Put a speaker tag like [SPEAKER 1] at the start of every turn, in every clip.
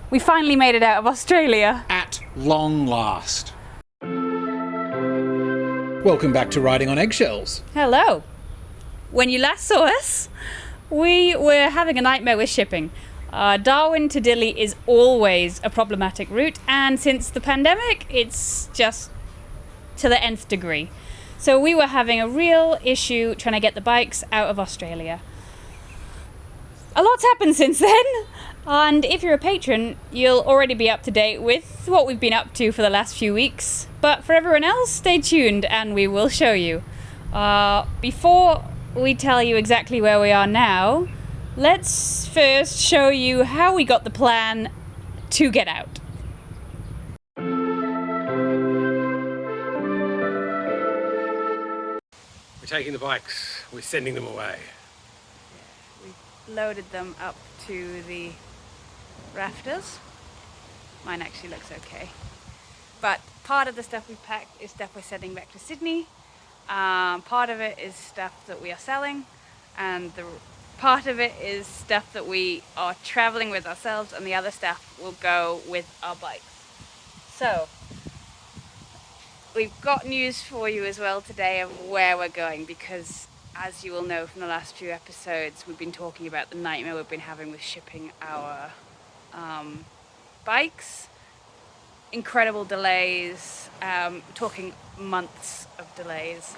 [SPEAKER 1] We finally made it out of Australia.
[SPEAKER 2] At long last. Welcome back to Riding on Eggshells.
[SPEAKER 1] Hello. When you last saw us, we were having a nightmare with shipping. Darwin to Dili is always a problematic route, and since the pandemic, it's just to the nth degree. So we were having a real issue trying to get the bikes out of Australia. A lot's happened since then, and if you're a patron, you'll already be up to date with what we've been up to for the last few weeks. But for everyone else, stay tuned and we will show you. Before we tell you exactly where we are now, let's first show you how we got the plan to get out.
[SPEAKER 2] We're taking the bikes, we're sending them away.
[SPEAKER 1] We loaded them up to the rafters. Mine actually looks okay. But part of the stuff we packed is stuff we're sending back to Sydney. Part of it is stuff that we are selling, and the part of it is stuff that we are traveling with ourselves, and the other stuff will go with our bikes. So we've got news for you as well today of where we're going, because as you will know from the last few episodes, we've been talking about the nightmare we've been having with shipping our bikes. Incredible delays, talking months of delays.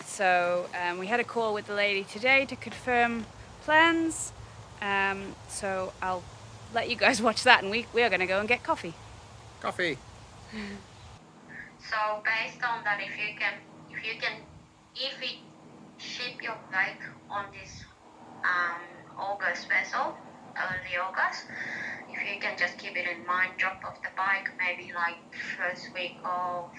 [SPEAKER 1] So we had a call with the lady today to confirm plans. So I'll let you guys watch that, and we are going to go and get coffee.
[SPEAKER 2] Coffee.
[SPEAKER 3] So based on that, if we ship your bike on this August vessel, early August, if you can just keep it in mind, drop off the bike maybe like first week of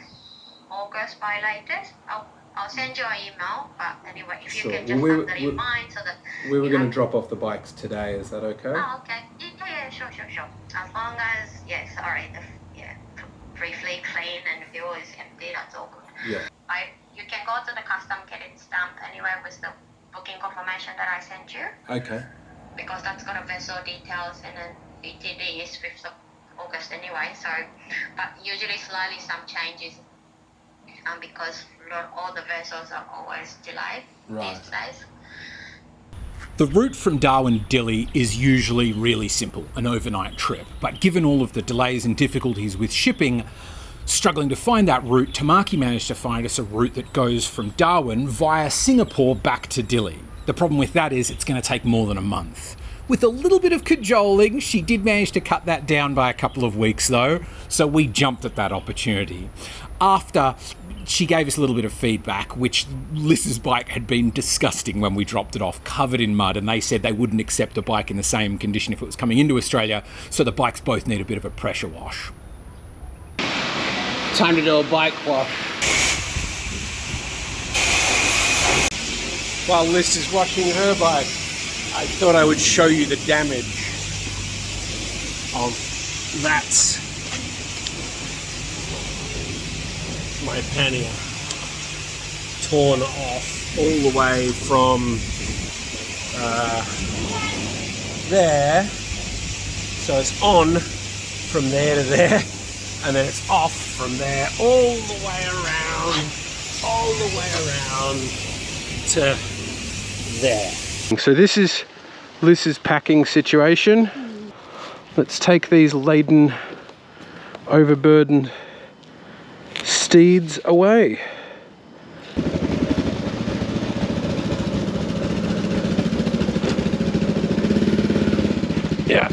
[SPEAKER 3] August by latest. I'll send you an email, but anyway, if you can just have that in mind so that
[SPEAKER 2] we were going to drop off the bikes today, is that okay?
[SPEAKER 3] Oh, okay. Yeah, sure. As long as, briefly clean and the fuel is empty, that's all good.
[SPEAKER 2] Yeah.
[SPEAKER 3] You can go to the custom, get it stamped anyway with the booking confirmation that I sent you.
[SPEAKER 2] Okay.
[SPEAKER 3] Because that's got a vessel details, and then ETD is 5th of August anyway, so, but usually slightly some changes, because not all the vessels are always delayed these days.
[SPEAKER 2] The route from Darwin to Dili is usually really simple, an overnight trip. But given all of the delays and difficulties with shipping, struggling to find that route, Tamaki managed to find us a route that goes from Darwin via Singapore back to Dili. The problem with that is it's going to take more than a month. With a little bit of cajoling, she did manage to cut that down by a couple of weeks though, so we jumped at that opportunity. After she gave us a little bit of feedback, which Liz's bike had been disgusting when we dropped it off, covered in mud, and they said they wouldn't accept a bike in the same condition if it was coming into Australia, so the bikes both need a bit of a pressure wash. Time to do a bike wash. While Liz is washing her bike, I thought I would show you the damage of that. My pannier torn off all the way from there, so it's on from there to there, and then it's off from there all the way around to there. So this is Liz's packing situation. Let's take these laden, overburdened steeds away. Yeah.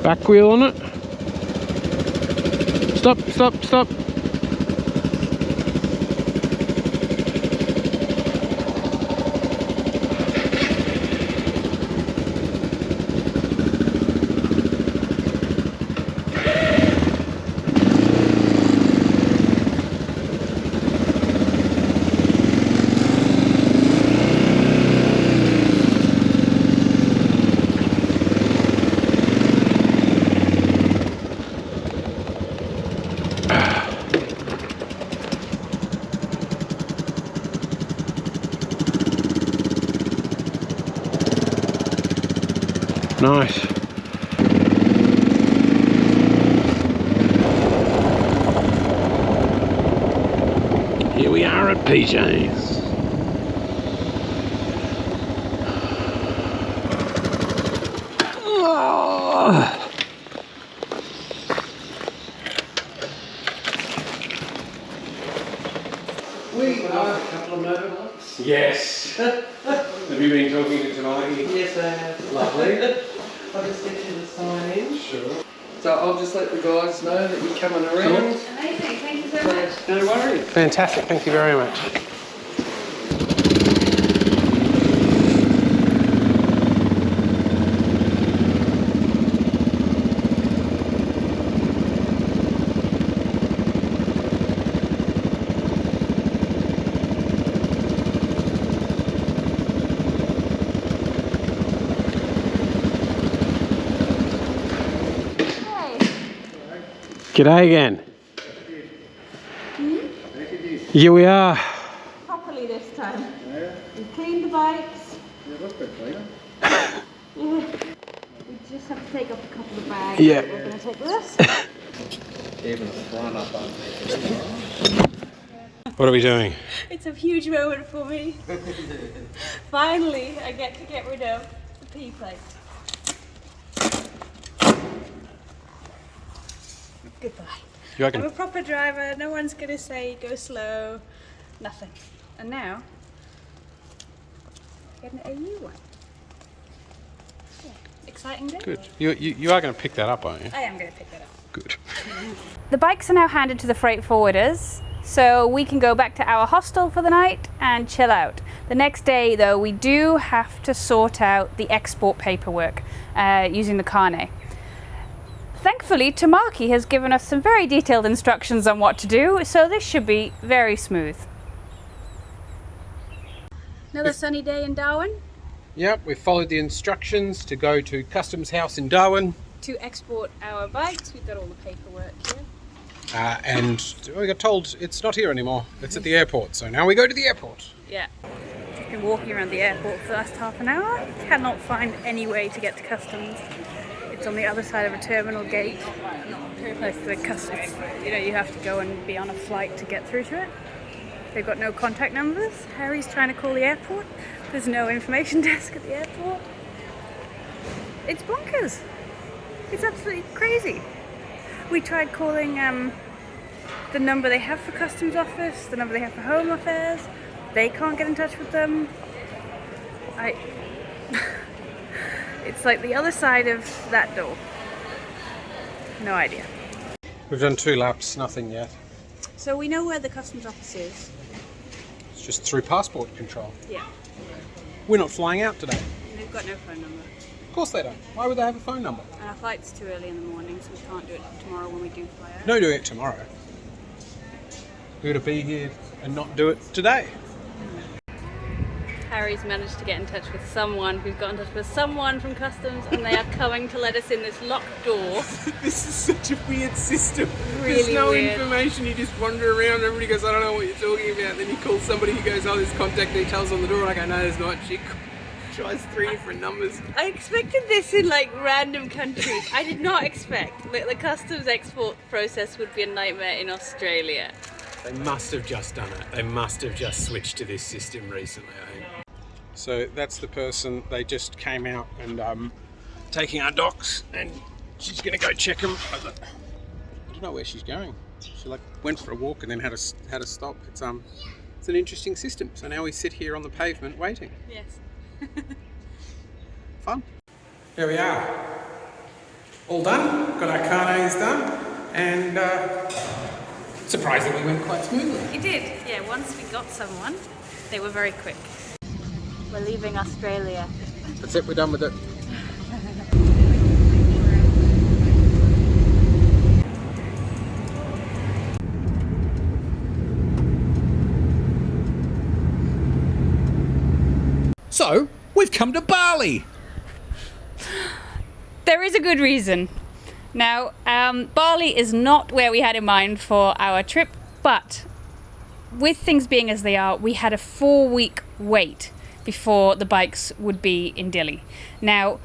[SPEAKER 2] Back wheel on it. Stop.
[SPEAKER 4] Nice. Here we are at PJ's.
[SPEAKER 5] We are a couple of motorbikes.
[SPEAKER 4] Yes. Have you been talking to tonight?
[SPEAKER 5] Yes, I have.
[SPEAKER 4] Lovely.
[SPEAKER 5] I'll just get you to sign in.
[SPEAKER 4] Sure.
[SPEAKER 5] So I'll just let the guys know that you're coming around.
[SPEAKER 1] Amazing, thank you so much.
[SPEAKER 5] No worries.
[SPEAKER 4] Fantastic. Thank you very much. G'day again. Here we are.
[SPEAKER 1] Properly this time. Yeah. We cleaned the bikes.
[SPEAKER 6] Yeah, that's a bit cleaner.
[SPEAKER 1] Yeah. We just have to take off a couple of bags
[SPEAKER 4] Yeah.
[SPEAKER 1] that we're going to take with us.
[SPEAKER 6] Even the front up on
[SPEAKER 4] What are we doing?
[SPEAKER 1] It's a huge moment for me. Finally, I get to get rid of the P plate. Goodbye.
[SPEAKER 4] You reckon?
[SPEAKER 1] I'm a proper driver. No one's going to say go slow. Nothing. And now, get an AU one. Yeah. Exciting day.
[SPEAKER 4] Good. You are going to pick that up, aren't you?
[SPEAKER 1] I am going to pick that up.
[SPEAKER 4] Good.
[SPEAKER 1] The bikes are now handed to the freight forwarders, so we can go back to our hostel for the night and chill out. The next day, though, we do have to sort out the export paperwork using the carnet. Thankfully, Tamaki has given us some very detailed instructions on what to do, so this should be very smooth. Another sunny day in Darwin
[SPEAKER 4] Yep, we followed the instructions to go to Customs House in Darwin.
[SPEAKER 1] to export our bikes. We've got all the paperwork here.
[SPEAKER 4] And we got told it's not here anymore. It's at the airport. So now we go to the airport.
[SPEAKER 1] Yeah. I've been walking around the airport for the last half an hour. Cannot find any way to get to customs. It's on the other side of a terminal gate. Like the customs, you have to go and be on a flight to get through to it. They've got no contact numbers. Harry's trying to call the airport. There's no information desk at the airport. It's bonkers. It's absolutely crazy. We tried calling the number they have for customs office, the number they have for home affairs. They can't get in touch with them. It's like the other side of that door. No idea.
[SPEAKER 4] We've done 2 laps, nothing yet.
[SPEAKER 1] So we know where the customs office is.
[SPEAKER 4] It's just through passport control.
[SPEAKER 1] Yeah.
[SPEAKER 4] We're not flying out today.
[SPEAKER 1] They've got no phone number.
[SPEAKER 4] Of course they don't. Why would they have a phone number?
[SPEAKER 1] And our flight's too early in the morning, so we can't do it tomorrow when we do fly out.
[SPEAKER 4] No doing it tomorrow. We're to be here and not do it today.
[SPEAKER 1] Harry's managed to get in touch with someone who's got in touch with someone from customs, and they are coming to let us in this locked door.
[SPEAKER 4] This is such a weird system.
[SPEAKER 1] Really
[SPEAKER 4] There's no
[SPEAKER 1] weird.
[SPEAKER 4] information. You just wander around. Everybody goes, I don't know what you're talking about. Then you call somebody who goes, oh, there's contact details on the door. And I go, no, there's not. She tries 3 different numbers.
[SPEAKER 1] I expected this in like random countries. I did not expect that the customs export process would be a nightmare in Australia.
[SPEAKER 4] They must have just done it. They must have just switched to this system recently, I think. So that's the person. They just came out and taking our docs, and she's going to go check them. I don't know where she's going. She went for a walk and then had to stop. It's an interesting system. So now we sit here on the pavement waiting.
[SPEAKER 1] Yes.
[SPEAKER 4] Fun. Here we are. All done. Got our carnets done, and surprisingly went quite smoothly.
[SPEAKER 1] It did. Yeah, once we got someone, they were very quick. We're leaving Australia.
[SPEAKER 4] That's it. We're done with it.
[SPEAKER 2] So, we've come to Bali.
[SPEAKER 1] There is a good reason. Now, Bali is not where we had in mind for our trip, but with things being as they are, we had a 4-week wait before the bikes would be in Dili. Now,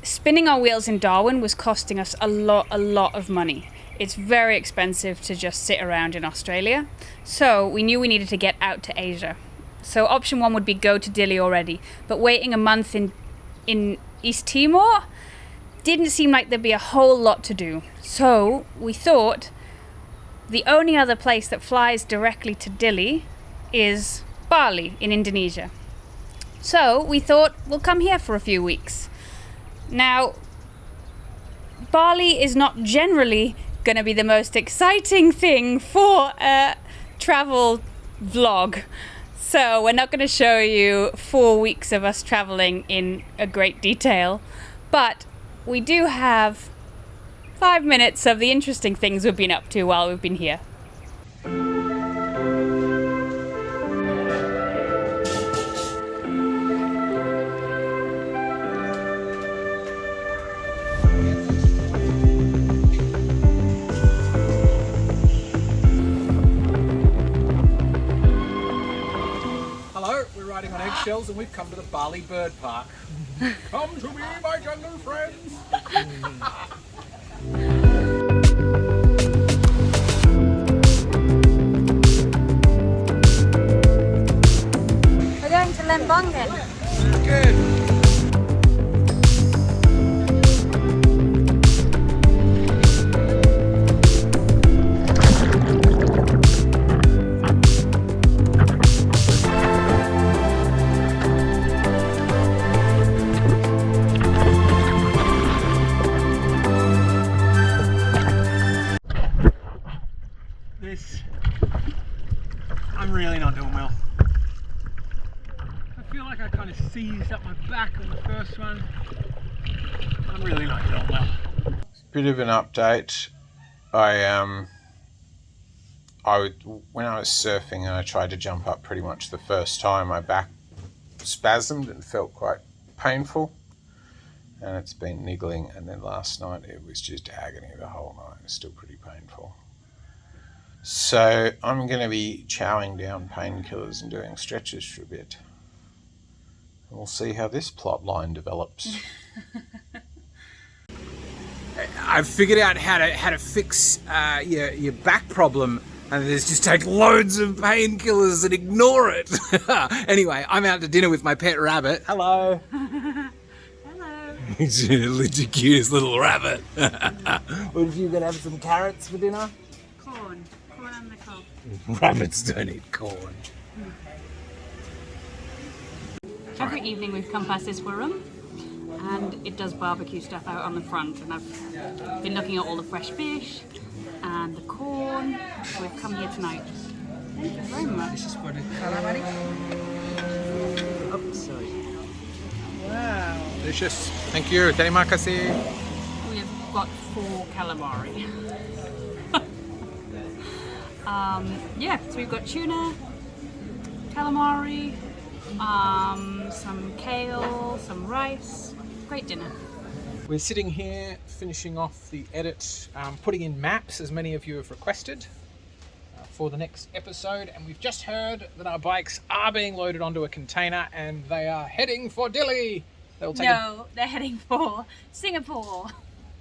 [SPEAKER 1] spinning our wheels in Darwin was costing us a lot of money. It's very expensive to just sit around in Australia. So we knew we needed to get out to Asia. So option 1 would be go to Dili already, but waiting a month in East Timor didn't seem like there'd be a whole lot to do. So we thought the only other place that flies directly to Dili is Bali in Indonesia. So we thought we'll come here for a few weeks. Now, Bali is not generally going to be the most exciting thing for a travel vlog. So we're not going to show you 4 weeks of us traveling in a great detail, but we do have 5 minutes of the interesting things we've been up to while we've been here.
[SPEAKER 2] Hello, we're riding on Eggshells and we've come to the Bali Bird Park. Come to me, my jungle friends!
[SPEAKER 1] We're going to Lembongan.
[SPEAKER 2] Good. I'm really not doing well. I feel like I kind of seized up my back on the first one. I'm really not doing well.
[SPEAKER 4] Bit of an update. When I was surfing and I tried to jump up pretty much the first time, my back spasmed and felt quite painful, and it's been niggling, and then last night it was just agony the whole night. It's still pretty painful. So I'm going to be chowing down painkillers and doing stretches for a bit. We'll see how this plot line develops.
[SPEAKER 2] I've figured out how to fix your back problem, and is just take loads of painkillers and ignore it. Anyway, I'm out to dinner with my pet rabbit. Hello.
[SPEAKER 1] Hello.
[SPEAKER 2] He's the cutest little rabbit.
[SPEAKER 6] What if you're going to have some carrots for dinner?
[SPEAKER 1] Corn on the cob.
[SPEAKER 2] Rabbits don't eat corn.
[SPEAKER 1] Every evening we've come past this room, and it does barbecue stuff out on the front, and I've been looking at all the fresh fish and the corn, so we've come here tonight. Thank you very much.
[SPEAKER 6] This is for the calamari. Oh, sorry. Wow.
[SPEAKER 2] Delicious. Thank you. Terima kasih.
[SPEAKER 1] We've got 4 calamari. So we've got tuna, calamari, some kale, some rice. Great dinner.
[SPEAKER 2] We're sitting here finishing off the edit, putting in maps, as many of you have requested, for the next episode, and we've just heard that our bikes are being loaded onto a container and they are heading for Dili. They'll take
[SPEAKER 1] They're heading for Singapore.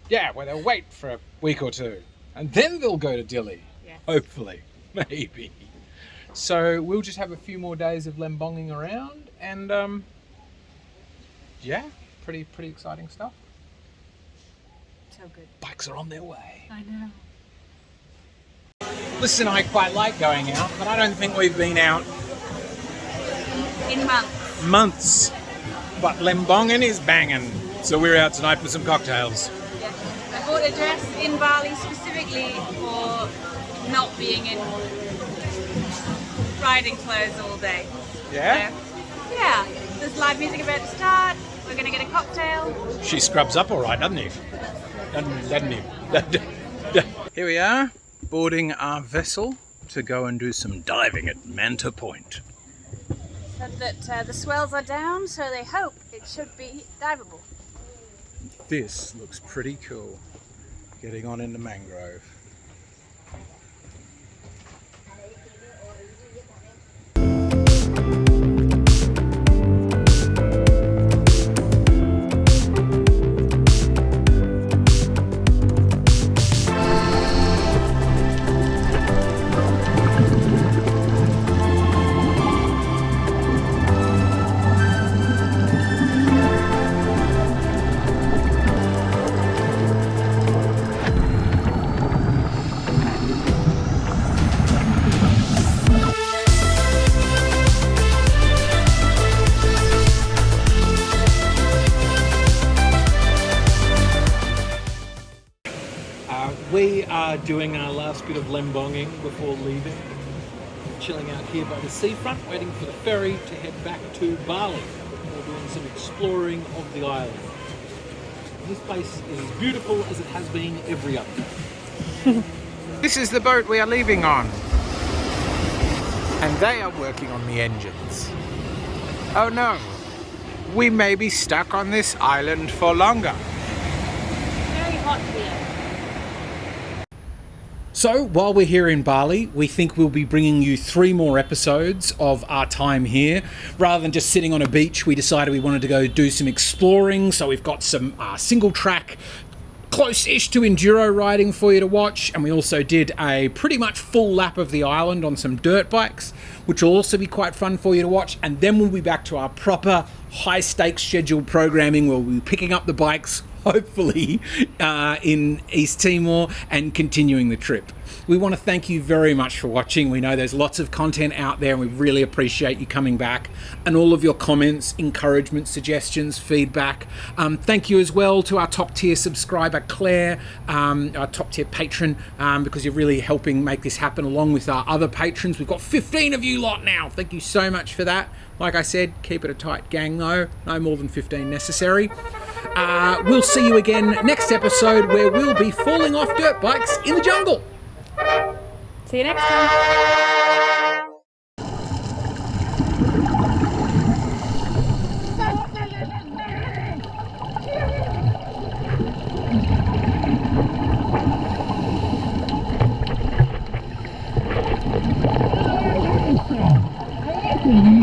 [SPEAKER 2] Yeah, where they'll wait for a week or two, and then they'll go to Dili.
[SPEAKER 1] Yes.
[SPEAKER 2] Hopefully, maybe. So we'll just have a few more days of lembonging around, and pretty exciting stuff.
[SPEAKER 1] So good.
[SPEAKER 2] Bikes are on their way.
[SPEAKER 1] I know.
[SPEAKER 2] Listen, I quite like going out, but I don't think we've been out
[SPEAKER 1] In months.
[SPEAKER 2] months. But lembonging is banging, so we're out tonight for some cocktails.
[SPEAKER 1] Yeah. I bought a dress in Bali specifically for not being in riding clothes all day.
[SPEAKER 2] Yeah?
[SPEAKER 1] So, yeah. There's live music about to start. We're going to get a cocktail.
[SPEAKER 2] She scrubs up all right, doesn't he? Doesn't he? Here we are, boarding our vessel to go and do some diving at Manta Point.
[SPEAKER 1] Said that the swells are down, so they hope it should be diveable.
[SPEAKER 2] This looks pretty cool, getting on in the mangrove. We are doing our last bit of lembonging before leaving. Chilling out here by the seafront, waiting for the ferry to head back to Bali. We're doing some exploring of the island. This place is as beautiful as it has been every other day.
[SPEAKER 4] This is the boat we are leaving on. And they are working on the engines. Oh no, we may be stuck on this island for longer.
[SPEAKER 1] Very hot here.
[SPEAKER 2] So, while we're here in Bali, we think we'll be bringing you 3 more episodes of our time here. Rather than just sitting on a beach, we decided we wanted to go do some exploring. So we've got some single track, close-ish to enduro riding for you to watch. And we also did a pretty much full lap of the island on some dirt bikes, which will also be quite fun for you to watch. And then we'll be back to our proper high-stakes scheduled programming where we'll be picking up the bikes, hopefully in East Timor, and continuing the trip. We want to thank you very much for watching. We know there's lots of content out there and we really appreciate you coming back and all of your comments, encouragement, suggestions, feedback. Thank you as well to our top tier subscriber Claire, our top tier patron, because you're really helping make this happen along with our other patrons. We've got 15 of you lot now. Thank you so much for that. Like I said, keep it a tight gang though, no more than 15 necessary. We'll see you again next episode where we'll be falling off dirt bikes in the jungle.
[SPEAKER 1] See you next time.
[SPEAKER 7] Mm-hmm.